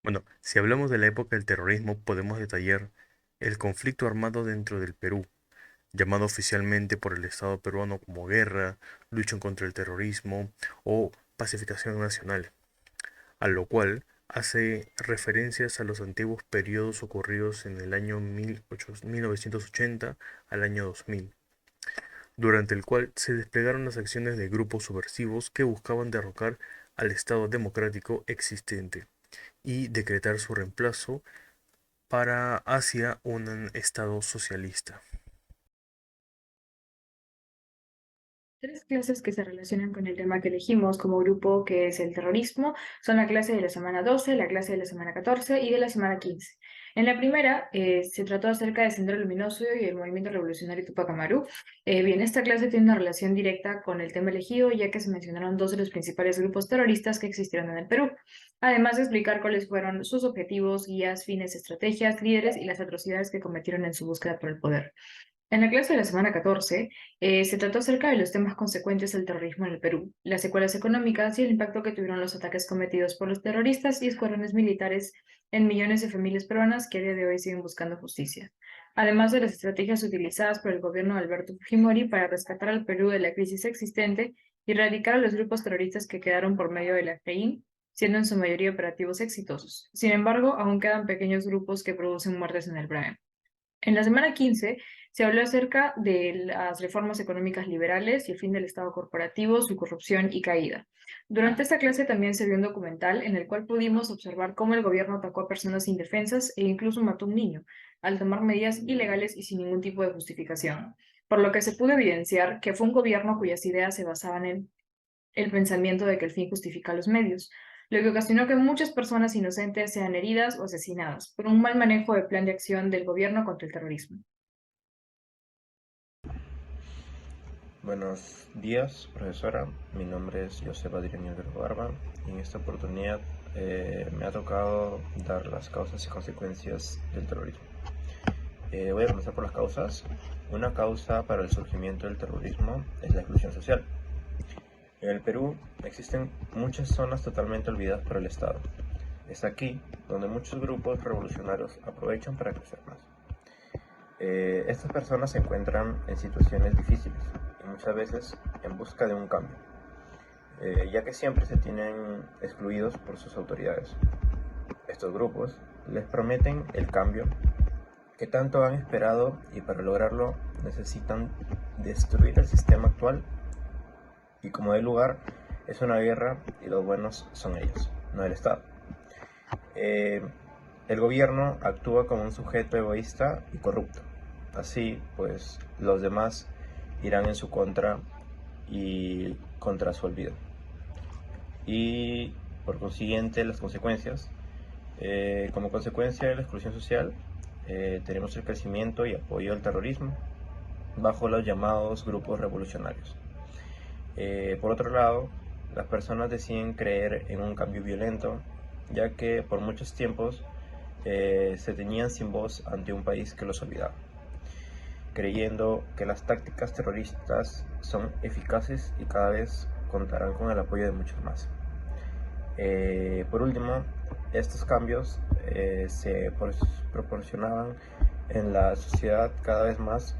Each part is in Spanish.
Bueno, si hablamos de la época del terrorismo, podemos detallar el conflicto armado dentro del Perú, llamado oficialmente por el Estado peruano como guerra, lucha contra el terrorismo o pacificación nacional, a lo cual hace referencias a los antiguos periodos ocurridos en el año 1980 al año 2000, durante el cual se desplegaron las acciones de grupos subversivos que buscaban derrocar al Estado democrático existente y decretar su reemplazo para hacia un Estado socialista. Tres clases que se relacionan con el tema que elegimos como grupo, que es el terrorismo, son la clase de la semana 12, la clase de la semana 14 y de la semana 15. En la primera se trató acerca de Sendero Luminoso y el movimiento revolucionario Tupac Amaru. Bien, esta clase tiene una relación directa con el tema elegido, ya que se mencionaron dos de los principales grupos terroristas que existieron en el Perú, además de explicar cuáles fueron sus objetivos, guías, fines, estrategias, líderes y las atrocidades que cometieron en su búsqueda por el poder. En la clase de la semana 14 se trató acerca de los temas consecuentes del terrorismo en el Perú, las secuelas económicas y el impacto que tuvieron los ataques cometidos por los terroristas y escuadrones militares en millones de familias peruanas que a día de hoy siguen buscando justicia, además de las estrategias utilizadas por el gobierno de Alberto Fujimori para rescatar al Perú de la crisis existente y erradicar a los grupos terroristas que quedaron por medio de la FEIN, siendo en su mayoría operativos exitosos. Sin embargo, aún quedan pequeños grupos que producen muertes en el Brain. En la semana 15 se habló acerca de las reformas económicas liberales y el fin del Estado corporativo, su corrupción y caída. Durante esta clase también se vio un documental en el cual pudimos observar cómo el gobierno atacó a personas indefensas e incluso mató a un niño, al tomar medidas ilegales y sin ningún tipo de justificación, por lo que se pudo evidenciar que fue un gobierno cuyas ideas se basaban en el pensamiento de que el fin justifica los medios, lo que ocasionó que muchas personas inocentes sean heridas o asesinadas por un mal manejo del plan de acción del gobierno contra el terrorismo. Buenos días, profesora. Mi nombre es José Adrián Barba y en esta oportunidad me ha tocado dar las causas y consecuencias del terrorismo. Voy a comenzar por las causas. Una causa para el surgimiento del terrorismo es la exclusión social. En el Perú existen muchas zonas totalmente olvidadas por el Estado. Es aquí donde muchos grupos revolucionarios aprovechan para crecer más. Estas personas se encuentran en situaciones difíciles y muchas veces en busca de un cambio, ya que siempre se tienen excluidos por sus autoridades. Estos grupos les prometen el cambio que tanto han esperado y para lograrlo necesitan destruir el sistema actual y como de lugar es una guerra y los buenos son ellos, no el Estado. Eh, el gobierno actúa como un sujeto egoísta y corrupto. Así, pues, los demás irán en su contra y contra su olvido. Y, por consiguiente, las consecuencias. Como consecuencia de la exclusión social, tenemos el crecimiento y apoyo al terrorismo bajo los llamados grupos revolucionarios. Por otro lado, las personas deciden creer en un cambio violento, ya que por muchos tiempos se tenían sin voz ante un país que los olvidaba, creyendo que las tácticas terroristas son eficaces y cada vez contarán con el apoyo de muchos más. Por último, estos cambios se proporcionaban en la sociedad cada vez más,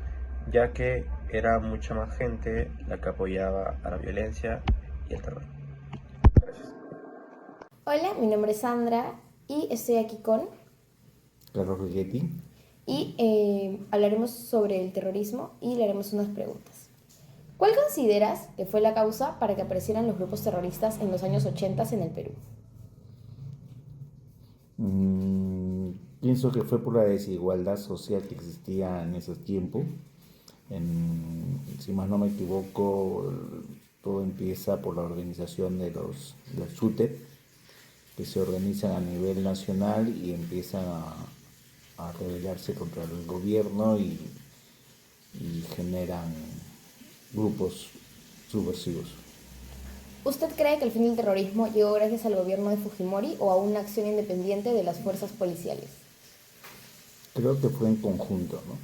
ya que era mucha más gente la que apoyaba a la violencia y el terror. Gracias. Hola, mi nombre es Sandra y estoy aquí con Carlos Rigetti. y hablaremos sobre el terrorismo y le haremos unas preguntas. ¿Cuál consideras que fue la causa para que aparecieran los grupos terroristas en los años 80 en el Perú? Mm, Pienso que fue por la desigualdad social que existía en esos tiempos. Si más no me equivoco, todo empieza por la organización de los SUTEP, que se organizan a nivel nacional y empiezan a rebelarse contra el gobierno y generan grupos subversivos. ¿Usted cree que el fin del terrorismo llegó gracias al gobierno de Fujimori o a una acción independiente de las fuerzas policiales? Creo que fue en conjunto, ¿no?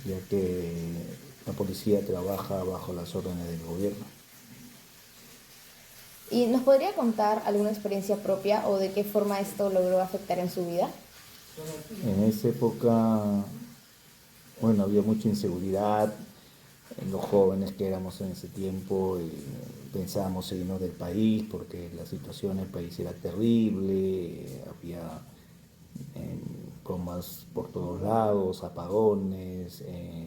Ya que la policía trabaja bajo las órdenes del gobierno. ¿Y nos podría contar alguna experiencia propia o de qué forma esto logró afectar en su vida? En esa época, bueno, había mucha inseguridad en los jóvenes que éramos en ese tiempo, y pensábamos irnos del país porque la situación en el país era terrible, había bromas por todos lados, apagones,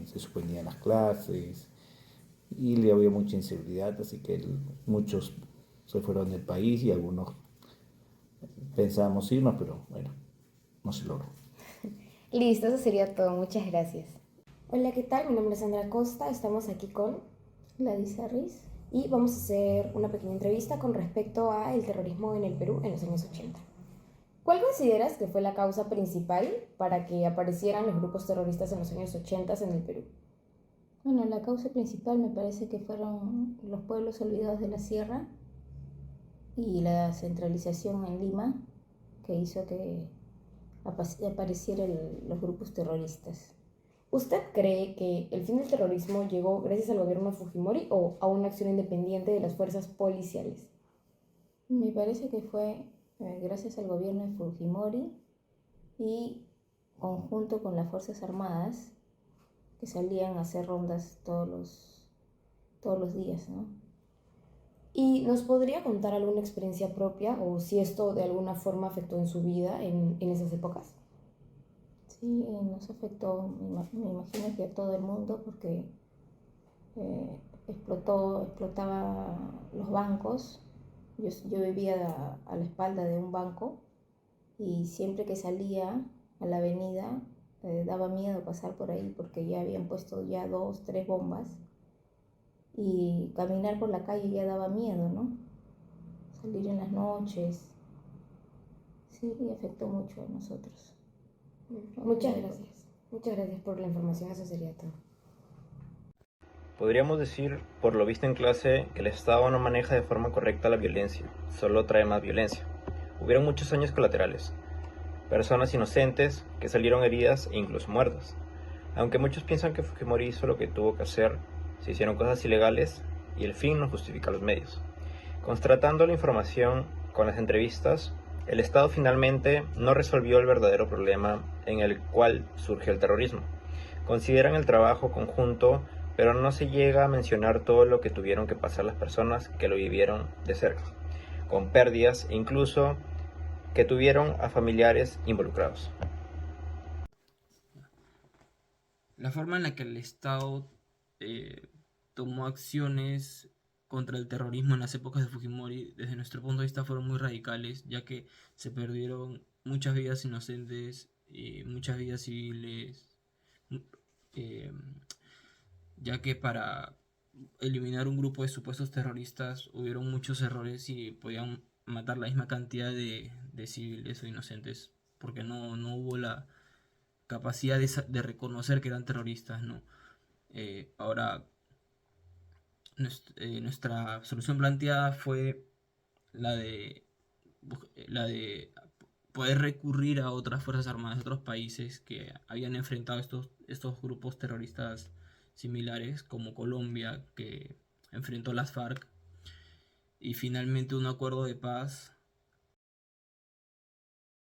se suspendían las clases y le había mucha inseguridad, así que muchos se fueron del país y algunos pensábamos irnos, pero bueno, no se logró. Listo, eso sería todo. Muchas gracias. Hola, ¿qué tal? Mi nombre es Sandra Costa. Estamos aquí con Gladys Harris. y vamos a hacer una pequeña entrevista con respecto al terrorismo en el Perú en los años 80. ¿Cuál consideras que fue la causa principal para que aparecieran los grupos terroristas en los años 80 en el Perú? Bueno, la causa principal me parece que fueron los pueblos olvidados de la sierra y la centralización en Lima, que hizo que aparecieran los grupos terroristas. ¿Usted cree que el fin del terrorismo llegó gracias al gobierno de Fujimori o a una acción independiente de las fuerzas policiales? Me parece que fue gracias al gobierno de Fujimori y conjunto con las Fuerzas Armadas que salían a hacer rondas todos los días, ¿no? ¿Y nos podría contar alguna experiencia propia o si esto de alguna forma afectó en su vida en esas épocas? Sí, nos afectó, me imagino que a todo el mundo porque explotaba los bancos. Yo vivía a la espalda de un banco y siempre que salía a la avenida daba miedo pasar por ahí porque ya habían puesto ya 2, 3 bombas y caminar por la calle ya daba miedo, ¿no? Salir en las noches, sí, afectó mucho a nosotros. Muchas gracias. Muchas gracias por la información, eso sería todo. Podríamos decir, por lo visto en clase, que el Estado no maneja de forma correcta la violencia, solo trae más violencia. Hubieron muchos daños colaterales, personas inocentes que salieron heridas e incluso muertas. Aunque muchos piensan que Fujimori hizo lo que tuvo que hacer, se hicieron cosas ilegales y el fin no justifica los medios. Constatando la información con las entrevistas, el Estado finalmente no resolvió el verdadero problema en el cual surge el terrorismo. Consideran el trabajo conjunto, pero no se llega a mencionar todo lo que tuvieron que pasar las personas que lo vivieron de cerca, con pérdidas e incluso que tuvieron a familiares involucrados. La forma en la que el Estado tomó acciones contra el terrorismo en las épocas de Fujimori, desde nuestro punto de vista, fueron muy radicales, ya que se perdieron muchas vidas inocentes y muchas vidas civiles, eh, ya que para eliminar un grupo de supuestos terroristas hubieron muchos errores y podían matar la misma cantidad de civiles o inocentes, porque no hubo la capacidad de reconocer que eran terroristas, ¿no? Ahora, nuestra solución planteada fue la de, la de poder recurrir a otras fuerzas armadas de otros países que habían enfrentado estos grupos terroristas similares, como Colombia, que enfrentó las FARC, y finalmente un acuerdo de paz